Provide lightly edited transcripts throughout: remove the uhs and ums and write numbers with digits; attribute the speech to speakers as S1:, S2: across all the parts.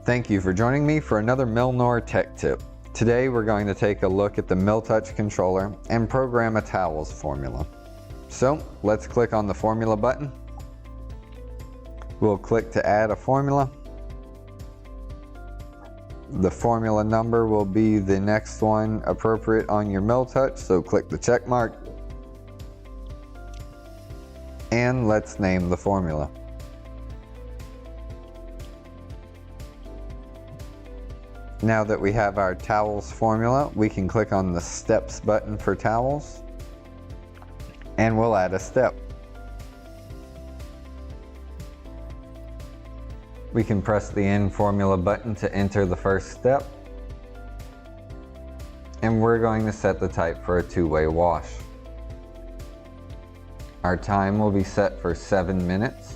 S1: Thank you for joining me for another Milnor Tech Tip. Today we're going to take a look at the MilTouch Controller and program a towels formula. So let's click on the formula button. We'll click to add a formula. The formula number will be the next one appropriate on your MilTouch, so click the check mark. And let's name the formula. Now that we have our towels formula, we can click on the steps button for towels, and we'll add a step. We can press the end formula button to enter the first step, and we're going to set the type for a two-way wash. Our time will be set for 7 minutes.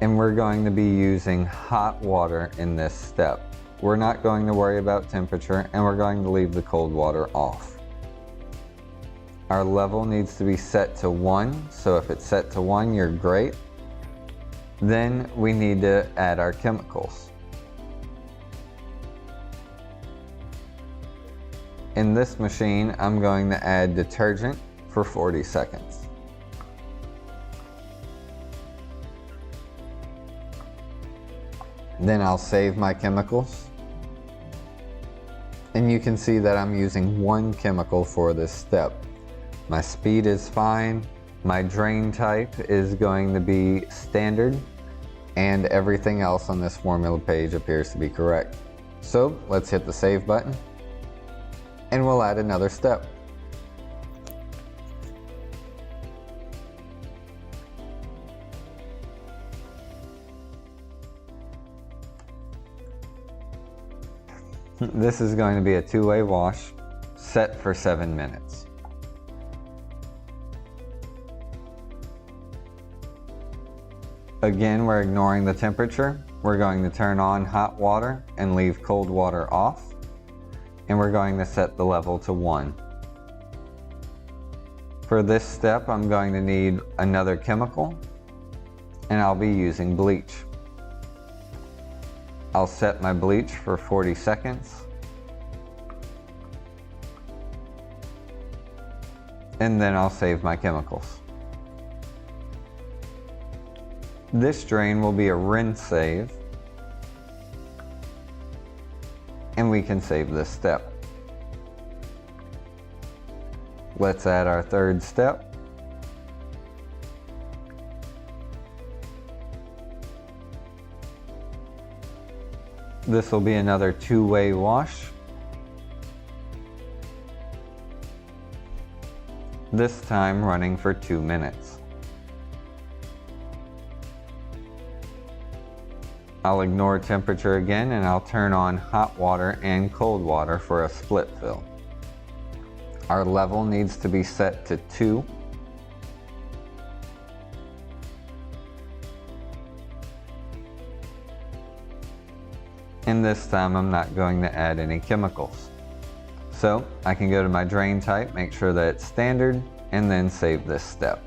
S1: And we're going to be using hot water in this step. We're not going to worry about temperature, and we're going to leave the cold water off. Our level needs to be set to 1, so if it's set to 1, you're great. Then we need to add our chemicals. In this machine, I'm going to add detergent for 40 seconds. Then I'll save my chemicals. And you can see that I'm using one chemical for this step. My speed is fine. My drain type is going to be standard. And everything else on this formula page appears to be correct. So let's hit the save button. And we'll add another step. This is going to be a two-way wash, set for 7 minutes. Again, we're ignoring the temperature. We're going to turn on hot water and leave cold water off. And we're going to set the level to 1. For this step, I'm going to need another chemical, and I'll be using bleach. I'll set my bleach for 40 seconds. And then I'll save my chemicals. This drain will be a rinse save. And we can save this step. Let's add our third step. This will be another two-way wash. This time running for 2 minutes. I'll ignore temperature again, and I'll turn on hot water and cold water for a split fill. Our level needs to be set to 2. And this time I'm not going to add any chemicals. So I can go to my drain type, make sure that it's standard, and then save this step.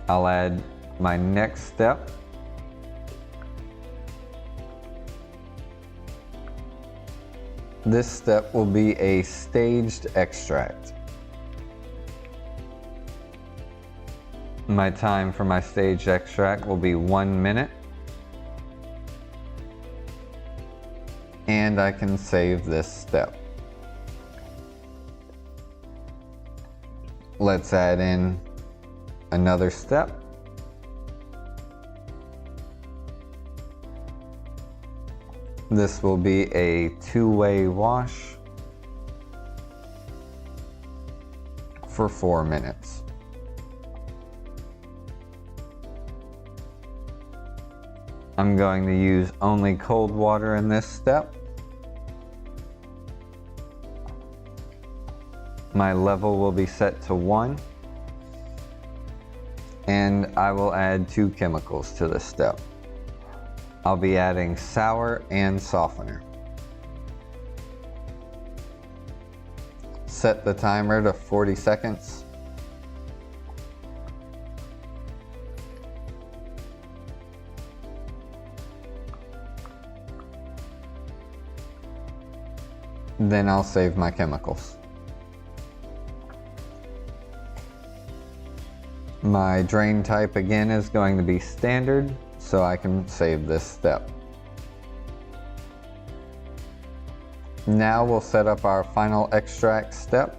S1: I'll add my next step. This step will be a staged extract. My time for my staged extract will be 1 minute. And I can save this step. Let's add in another step. This will be a two-way wash for 4 minutes. I'm going to use only cold water in this step. My level will be set to 1. And I will add 2 chemicals to this step. I'll be adding sour and softener. Set the timer to 40 seconds. Then I'll save my chemicals. My drain type again is going to be standard, so I can save this step. Now we'll set up our final extract step.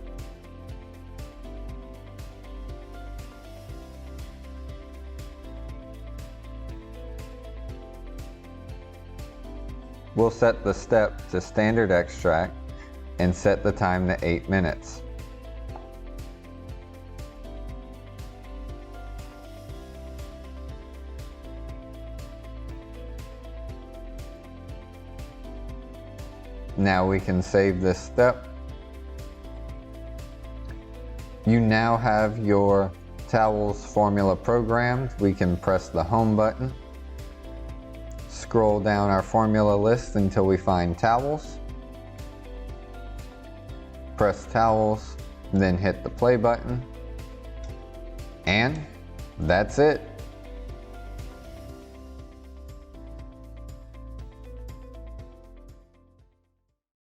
S1: We'll set the step to standard extract and set the time to 8 minutes. Now we can save this step. You now have your towels formula programmed. We can press the home button, scroll down our formula list until we find towels, press towels, then hit the play button, and that's it.